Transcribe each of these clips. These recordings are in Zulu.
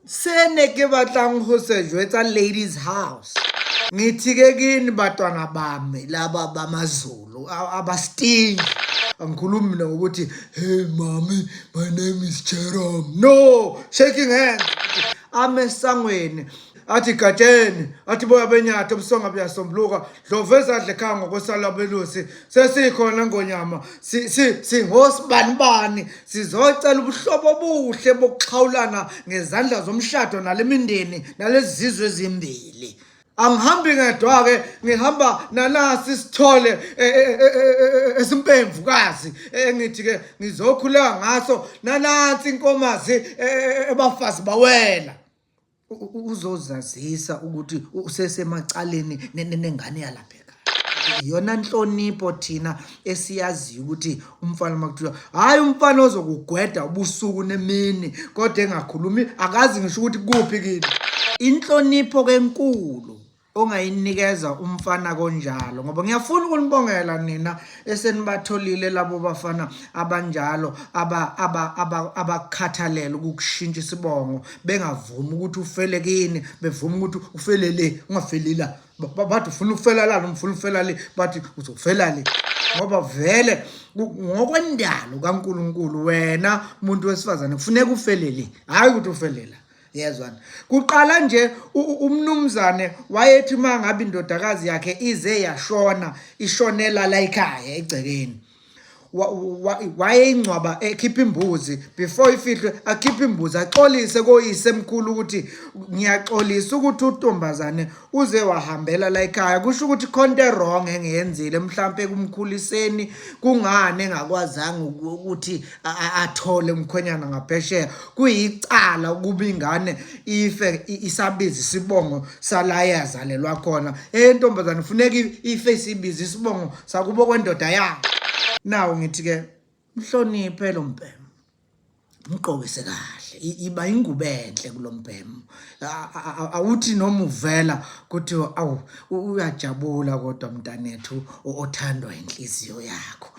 se ne ke batlang ho se jwetsa ladies house ngithi ke kini batwana bami laba bamaZulu abasting angikhulumi mina ngokuthi hey mami my name is Jerome no shaking hands amesangweni athi gatsheni athi boya benyatha ubusonga buyasombuluka dloveza adle ekhaya ngokwesala belusi sesikhona ngonyama singosibanibani sizocela ubuhlobo obuhle bokuxhawulana ngezandla zomshado nalemindeni nalezizwe ezimbili. Angihambi ngedwa ke ngihamba nalasi isithole esimpemvukazi engithi ke ngizokhuleka ngaso nanansi inkomazi ebafazi bawela uzozazisa ukuthi usesemacaleni nengane yalapha ekhaya. Iyona nhlonipho thina esiyaziyo ukuthi umfana makuthiwa hayi umfana ozokugweda ubusuku nemini kodwa engakhulumi akazi ngisho ukuthi kuphi kini. Inhlonipho kenkulu ongayinikeza umfana konjalo ngoba ngiyafuna ukunibongela nina esenibatholile labo bafana abanjalo abakhathalela ukushintsha isibongo bengavumi ukuthi ufele kini bevuma ukuthi ufele le ungafeli la bathi ufuna ukufela la ufuna ukufela le bathi uzofela le ngoba vele ngokwendalo kaNkuluNkulu wena umuntu wesifazane kufuneka ufele le hayi ukuthi ufele la. Yezwana kuqala nje umnumzane wayethi mangabe indodakazi yakhe ize yashona ishonela la ekhaya egcekeni wayengcwaba ekhipha imbuzi before ifihlwe akhipha imbuzi axolise koyise emkhulu ukuthi ngiyaxolisa ukuthi uNtombazane uze wahambela la ekhaya kusho ukuthi konke wrong engiyenzile mhlambe kumkhuliseni kungane engakwazanga ukuthi athole umkhwenyana ngaphesheya kuyicala ukuba ingane ife isabiza isibongo sala yazalelwa khona intombazane kufuneka ife isibiza isibongo sakubo kwendoda yakhe. Nawo ngithi ke mhloniphe lo mbhemu mgqokise kahle iba ingubo enhle kulombhemu awuthi noma uvela kuthi awu uyajabula kodwa mntanethu othandwa inhliziyo yakho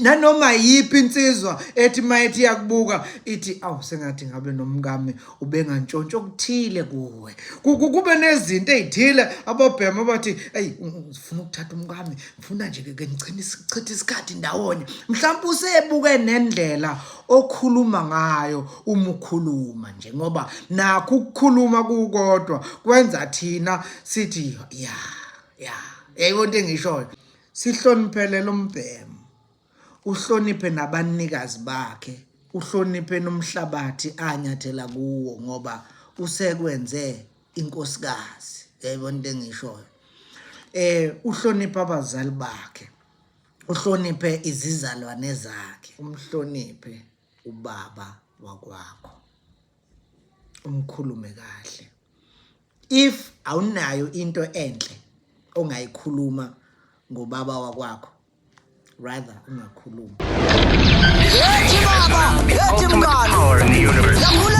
nanoma yipi insizwa ethi mayithi yakubuka ithi awu sengathi ngabe nomngame ubengantshontsho okuthile kuwe kube nezinto ezithile abobhemu abathi hey ufuna ukuthatha umngame ngifuna nje ke ngichithe isikhathi ndawonye mhlawumbe usebuke nendlela okhuluma ngayo uma ukhuluma nje ngoba nakho ukukhuluma kukodwa kwenza thina sithi yayibona into engishoyo sihloniphele lo mbhemu uhloniphe nabanikazi bakhe uhloniphe nomhlabathi anyathela kuwo ngoba usekwenze inkosikazi yayibona into engishoyo uhloniphe abazali bakhe uhloniphe izizalwane zakhe umhloniphe ubaba wakwakho umkhulume kahle if awunayo into enhle ongayikhuluma ngobaba wakwakho rather ungakhuluma.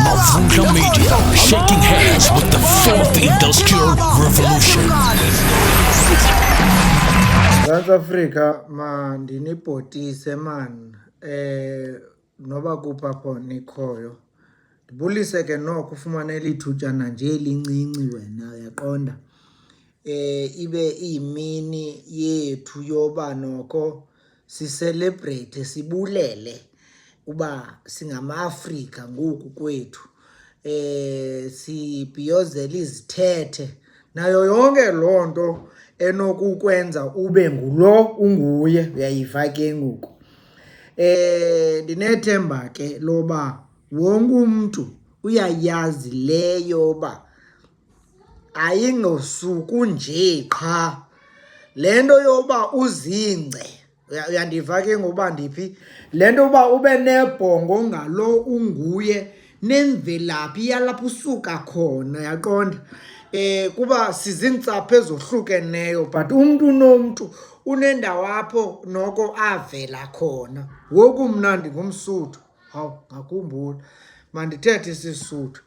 Mavundla Media shaking hands with the fourth industrial revolution. South Africa mandinibhotise man noba kupha khona ikhoyo ndibulise ke nokho ufumane lithutshana nje elincinci wena uyaqonda ibe imini yethu yoba nokho sicelebrate sibulele uba singama-Afrika ngoku kwethu sibhiyozela izithethe nayo yonke loo nto enokukwenza ube ngulo unguye uyayiva ke ngoku ndinethemba ke loba wonke umuntu uyayazi leyo ba ayingosuku nje qha lento yoba uzingce uyandiva ke ngoba ndiphi lento uba ube nebhongo ngalo unguye nemvelaphi yalapho usuka khona yaqonda kuba sizintsapho ezohlukeneyo but umuntu nomuntu unendawo apho noko avela khona woku mnandi ngumSuthu hawu ngakhumbula mandithethe isiSuthu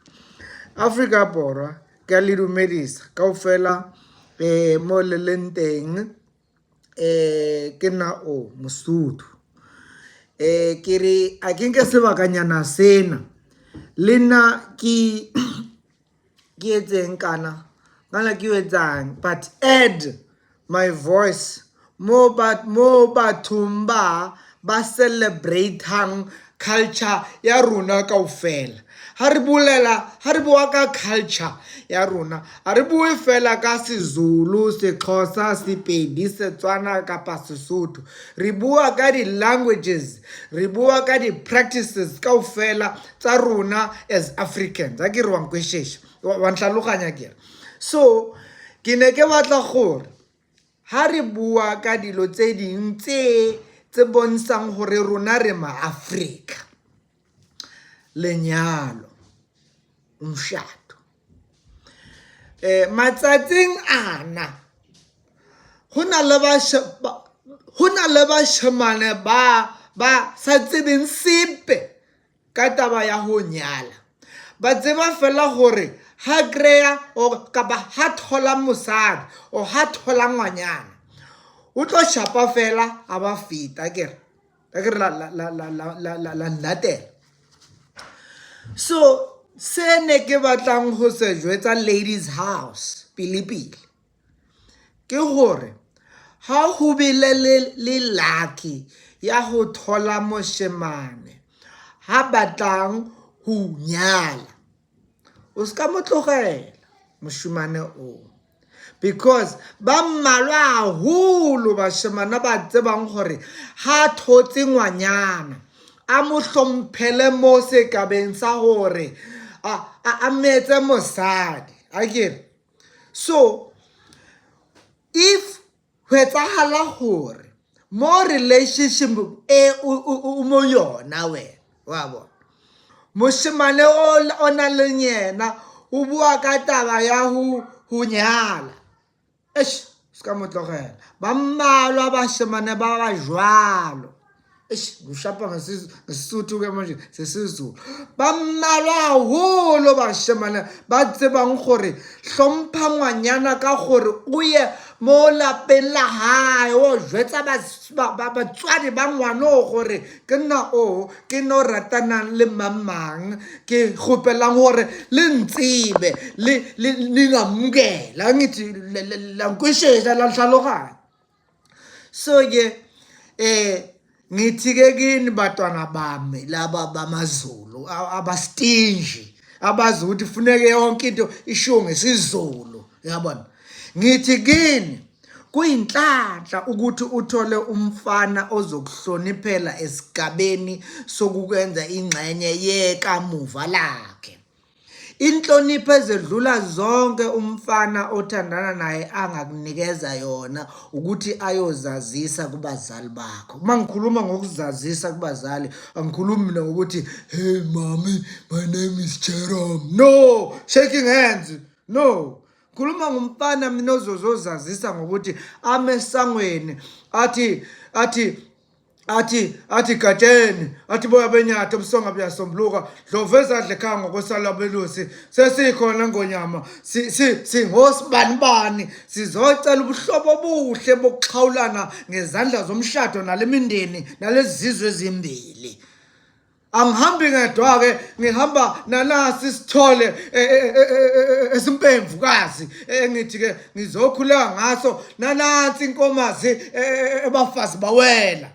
Afrika Borwa ka lidumelisa kaofela mo le leng teng ke na o Mosotho ke re a ke nke sebakanyana sena lena ki etseng kana ki etsang, but add my voice mo bathong ba celebrateang culture ya rona kaofela. Ha re bua ka culture ya rona, ha re bue fela ka seZulu, seXhosa, Sepedi, Setswana kapa Sesotho. Re bua ka di-languages, re bua ka di-practices kaofela tsa rona as Africans. Ha ke re wa nkweshesha, wa ntlhaloganya ke re. So ke ne ke batla gore ha re bua ka dilo tse ding tse bontshang gore rona re ma-Africa, lenyalo, umshado, matsatsing ana ho na le bashemane ba sa tsebeng sepe ka taba ya ho nyala. Ba tseba fela gore ha kreya o kapa ha thola mosadi o ha thola ngwanyana o tlo shapa fela a ba feta ke re la latela. So se ne ke batlang ho se jwetsa ladies house pele ke gore ha ho bile le lucky ya ho thola moshemane ha batlang ho nyala, o ska mo tlogela moshemane o, because ba mmalwa haholo bashemane ba tsebang gore ha thotse ngwanyana a mo hlomphele mo sekabeng sa gore a metse mosadi akere. So if ho etsahala gore mo relationship o mo yona wena wa bona moshemane o na le yena o bua ka taba ya ho nyala, ska mo tlogela. Ba mmalwa bashemane ba jwalo, ushapa ngesisuthu ke manje sesizulu. Ba mmalwa haholo bashemane ba tsebang gore hlompha ngwanyana ka gore o ye mo lapeng la hae o jwetsa batswadi ba ngwana gore ke nna ke no ratanang le mamang, ke kgopelang gore le ntsebe le ngamukela ngithi la nkweshesha la nhlaloga. So ke ngithi ke kini batwana bami laba bamaZulu abastinji abazi ukuthi funeke yonke into ishiwo ngesizulu, yabona. Ngithi kini kuyinhlanhla ukuthi uthole umfana ozokuhloniphela esigabeni sokukwenza ingxenye yekamuva lakhe. Inhlonipho ezedlula zonke umfana othandana naye angakunikeza yona ukuthi ayozazisa kubazali bakho. Uma ngikhuluma ngokuzazisa kubazali, angikhulumi mina ngokuthi hey mami, my name is Jerome. No, shaking hands. No. Khuluma ngumfana mina ozozazisa ngokuthi amesangweni athi gatsheni, athi boya benyatha ubusonga buyasombuluka, dloveza adle ekhaya ngokwesala belusi, sesikhona ngonyama, singosibanibani, sizocela ubuhlobo obuhle bokuxhawulana ngezandla zomshado nale mindeni nalezi zizwe ezimbili. Angihambi ngedwa-ke, ngihamba nanasi sithole esimpemvukazi engithi-ke ngizokhuleka ngaso, nanansi inkomazi ebafazi bawela.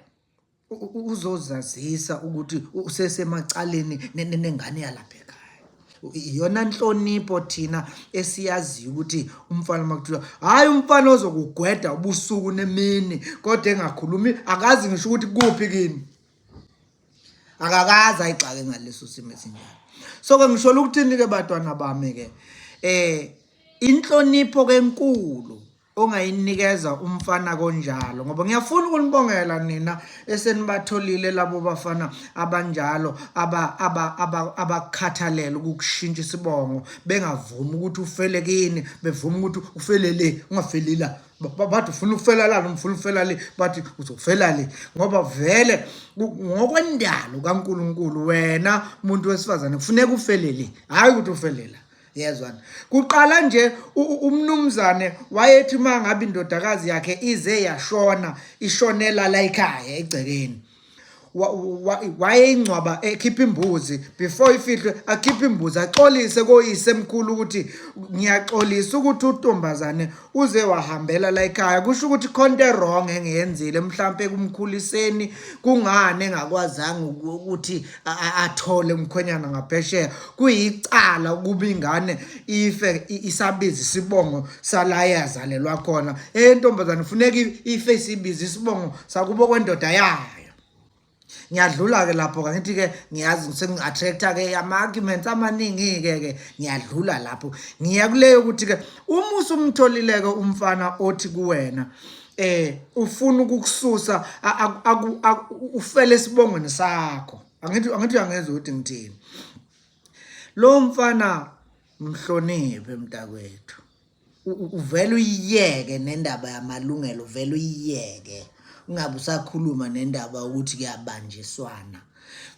Uzozazisa ukuthi usesemacaleni nengane yalapha ekhaya. Iyona nhlonipho thina esiyaziyo ukuthi umfana makuthiwa hayi umfana ozokugweda ubusuku nemini kodwa engakhulumi, akazi ngisho ukuthi kuphi kini, akakazi ayixake ngaleso simo esinjalo. So ke ngisho ukuthini ke batwana bami ke inhlonipho ke enkulu ongayinikeza umfana konjalo, ngoba ngiyafuna ukunibongela nina esenibatholile labo bafana abanjalo abakhathalela ukushintsha isibongo, bengavumi ukuthi ufele kini, bevuma ukuthi ufele le, ungafeli la. Bathi ufuna ukufela la, ufuna ukufela le, bathi uzofela le, ngoba vele ngokwendalo kaNkulunkulu wena umuntu wesifazane kufuneka ufele le, hayi ukuthi ufele la. Yezwana, kuqala nje umnumzane wayethi mangabe indodakazi yakhe ize yashona ishonela la ekhaya egcekeni, wayengcwaba ekhipha imbuzi before ifihlwe akhipha imbuzi axolise koyisemkhulu ukuthi ngiyaxolisa ukuthi untombazane uze wahambela la ekhaya kusho ukuthi khonto wrong engiyenzile mhlambe kumkhuliseni kungane engakwazanga ukuthi athole umkhwenyana ngaphesheya kuyicala kuba ingane ife isabiza isibongo sala yazalelwa khona intombazane kufuneka ife isibiza isibongo sakubo kwendoda yayo. Ngiyadlula ke lapho ke ngithi ke ngiyazi sengi-attractor ke ama-arguments amaningi ke ngiyadlula lapho ngiya kuleyo ukuthi ke uma usumtholileke umfana othi kuwena ufuna ukukususa ufele esibongweni sakho angithi uyangezwa ukuthi ngithini. Lo mfana mhloniphe mntakwethu uvela uyiyeke nendaba yamalungelo uvela uyiyeke ungabe usakhuluma nendaba ukuthi kuyabanjiswana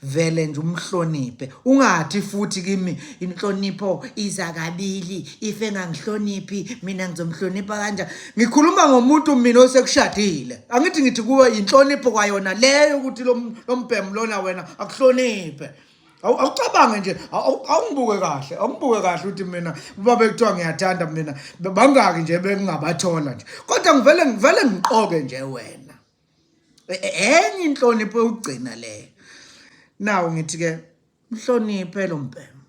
vele nje umhloniphe ungathi futhi kimi inhlonipho iza kabili ife engangihloniphi mina ngizomhlonipha kanjani. Ngikhuluma ngomuntu mina osekushadile ngithi kuwe inhlonipho kwayona leyo ukuthi lo mbhemu lona wena akuhloniphe. Awucabange nje awungibuke kahle ukuthi mina kuba bekuthiwa ngiyathanda mina bangaki nje bengingabathola nje kodwa ngivele ngiqoke nje wena enye inhlonipho yokugcina le. Nawu ngithi ke mhloniphe lo mbhemu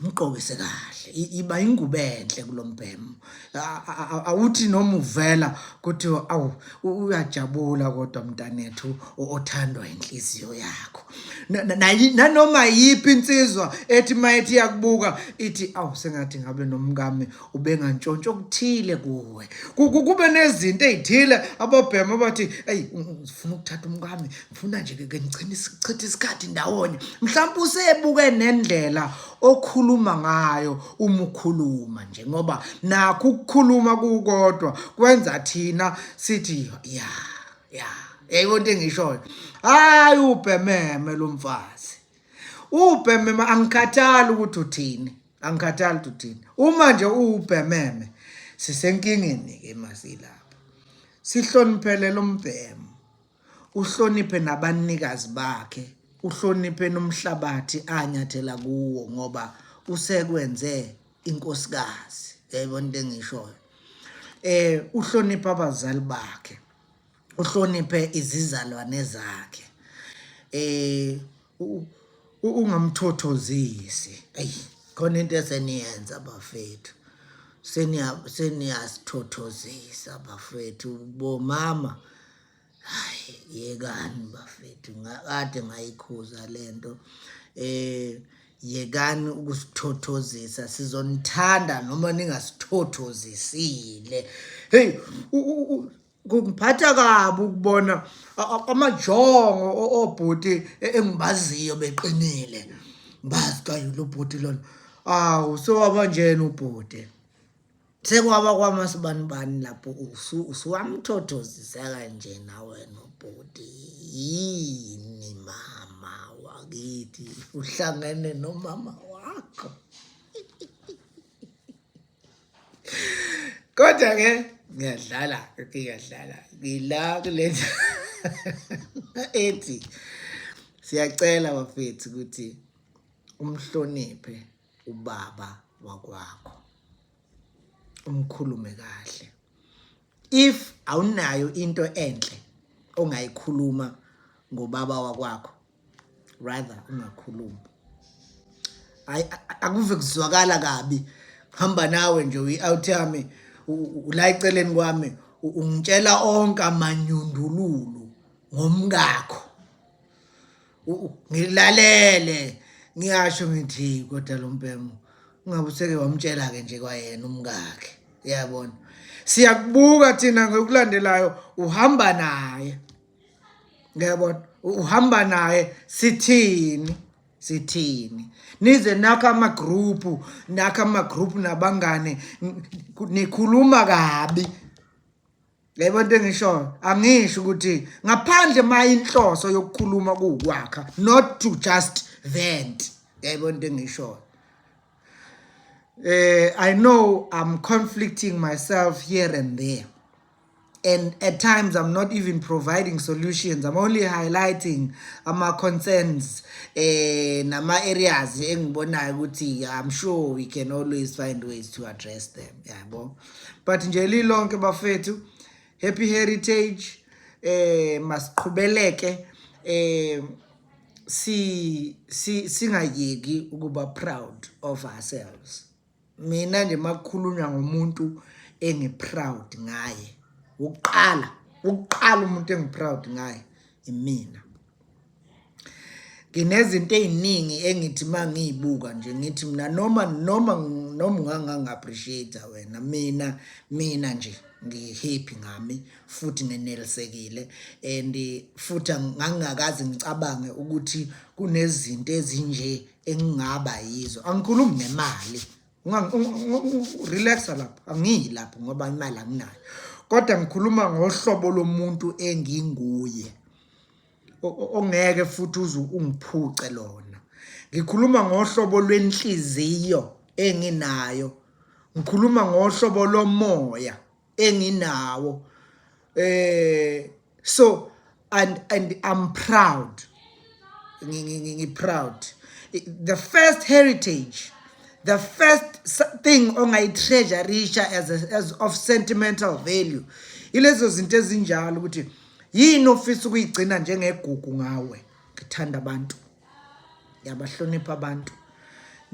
mqokise kahle iba ingubo enhle kulo mbhemu awuthi noma uvela kuthi awu uyajabula kodwa mntanethu othandwa inhliziyo yakho nanoma yipi insizwa ethi mayithi yakubuka ithi awu sengathi ngabe nomkami ubengantshontsho okuthile kuwe kube nezinto ezithile ababhema bathi hey ngifuna ukuthatha umkami ngifuna nje ke ngichithe isikhathi ndawonye mhlawumbe usebuke nendlela okhuluma ngayo uma ukhuluma nje ngoba nakho ukukhuluma kukodwa kwenza thina sithi ya yayibona engishoyo hayi ubhememe lo mfazi ubhememe angikhathali ukuthi uthini uma nje ubhememe sisenkingeni ke masilapha. Sihloniphele lo mbhemu uhloniphe nabanikazi bakhe uhloniphe nomhlabathi anyathela kuwo ngoba usekwenze inkosikazi yayibona into engishoyo. Uhloniphe abazali bakhe uhloniphe izizalwane zakhe ungamthothozisi. Khona into eseniyenza bafethu seniyasithothozisa bafethu bomama hayi yekani bafethu ngakade ngayikhuza lento yekani ukusithothozisa sizonithanda noma ningasithothozisile. Hey kungiphatha kabi ukubona amajongo obhuti engibaziyo beqinile bazi kayo lo bhuti lona awu sowaba njena ubhuti sekwaba kwamasibani lapho usuwamthothozisa kanje nawe nobhuti yini mama wakithi uhlangene nomama wakho. Kodwa ke ngiyadlala ngila kule ethi siyacela bafethu ukuthi umhloniphe ubaba wakwakho umkhulume kahle. If awunayo into enhle ongayikhuluma ngobaba wakwakho rather ungakhulumi. Akuve kuzwakala kabi hamba nawe nje uyi-out yami ula eceleni kwami ungitshela onke amanyundululu ngomkakho ngilalele ngiyasho ngithi kodwa lo mbhemu ungabe useke wamtshela ke nje kwayena umkakhe uyabona. Siyakubuka thina ngokulandelayo uhamba naye ngiyabona uhamba naye sithini nize nakho ama-group nabangane nikhuluma kabi yayibona into engishoyo. Angisho ukuthi ngaphandle ma inhloso yokukhuluma kuwukwakha not to just vent yayibona into engishoyo. I know I'm conflicting myself here and there And at times I'm not even providing solutions. I'm only highlighting concerns nama areas engibonayo ukuthi I'm sure we can always find ways to address them. Yabo. But nje lilonke bafethu, happy heritage, masiqhubeleke singayeki ukuba proud of ourselves. Mina nje makukhulunywa ngomuntu engiproud ngaye, uqala umuntu engiproud ngaye imina. Nginezinto eziningi engithi mangiyibuka nje ngithi mina noma ungangi-appreciate wena, mina nje ngi-happy ngami futhi nginelisekile, and futhi ngangakazi ngicabange ukuthi kunezinto ezinje engingaba yizo. Angikhulumi ngemali, relaxa lapho, angiyilapho ngoba imali anginayo, kodwa ngikhuluma ngohlobo lomuntu enginguye ongeke futhi ungiphuce lona. Ngikhuluma ngohlobo lwenhliziyo enginayo, ngikhuluma ngohlobo lomoya enginawo. So and I'm proud. Proud. The first heritage, the first thing ongayitreasurisha as of sentimental value, ilezo zinto ezinjalo ukuthi yini ofisa ukuyigcina njengegugu ngawe. Ngithanda abantu, ngiyabahlonipha abantu,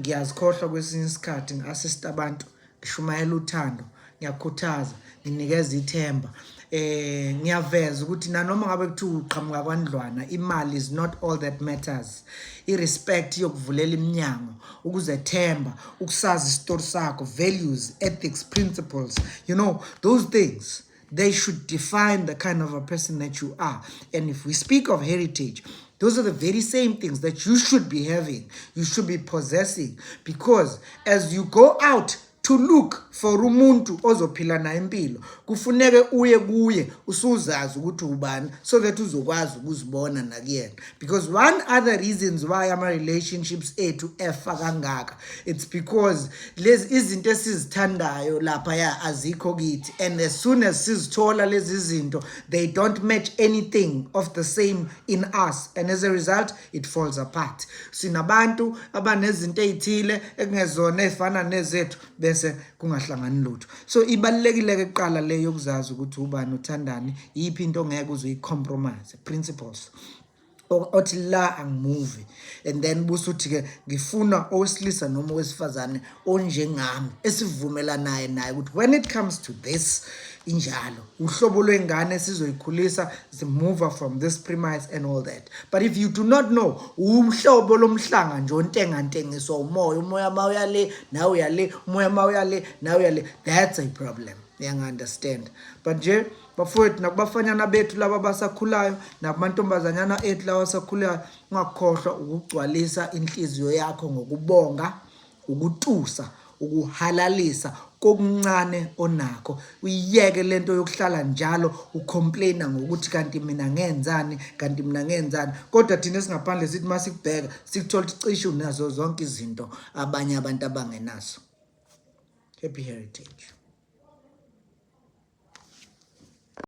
ngiyazikhohlwa kwesinye isikhathi, ngi-assist abantu, ngishumayela uthando, ngiyakhuthaza, nginikeza ithemba. Ngiyaveza ukuthi nanoma ngabe kuthiwa uqhamuka kwandlwana, imali is not all that matters. I-respect yokuvulela iminyango, ukuzethemba, ukusazi isitori sakho, values, ethics, principles, you know, those things, they should define the kind of a person that you are. And if we speak of heritage, those are the very same things that you should be having, you should be possessing, because as you go out to look for umuntu ozophila naye impilo, kufuneke uye kuye usuzazi ukuthi ubani, so that uzokwazi ukuzibona nakuyena. Because one other reasons why ama relationships ethu efa kangaka, it's because lezi izinto esizithandayo lapha ya azikho kithi, and as soon as sizithola lezi zinto, they don't match anything of the same in us, and as a result it falls apart. Sinabantu abanezinto ezithile ekungezona ezifana nezethu bese kungahlangani lutho. So ibalekile ke kuqala le yokuzazi ukuthi ubani uthandani, yiphi into ongeke uzuyicompromise, principles othi la angimove, and then busuthi ke ngifuna owesilisa noma owesifazane onjengami esivumelanayo naye ukuthi when it comes to this injalo uhlobo lwengane sizoyikhulisa, move from this premise and all that. But if you do not know uhlobo lomhlanga nje ontengantengiswa umoya mawuya le nawe uya le, umoya mawuya le nawe uya le, that's a problem. Understand? But nje bafowethu nakubafanyana bethu laba basakhulayo nakumantombazanyana ethu lawa asakhulayo, ungakhohlwa ukugcwalisa inhliziyo yakho ngokubonga, ukutusa, ukuhalalisa kokuncane onakho. Uyiyeke lento yokuhlala njalo ucomplaina ngokuthi kanti mina ngenzani, kodwa thina singaphandle sithi masikubheka sikuthola cishe unazo zonke izinto abanye abantu abangenazo. Happy heritage.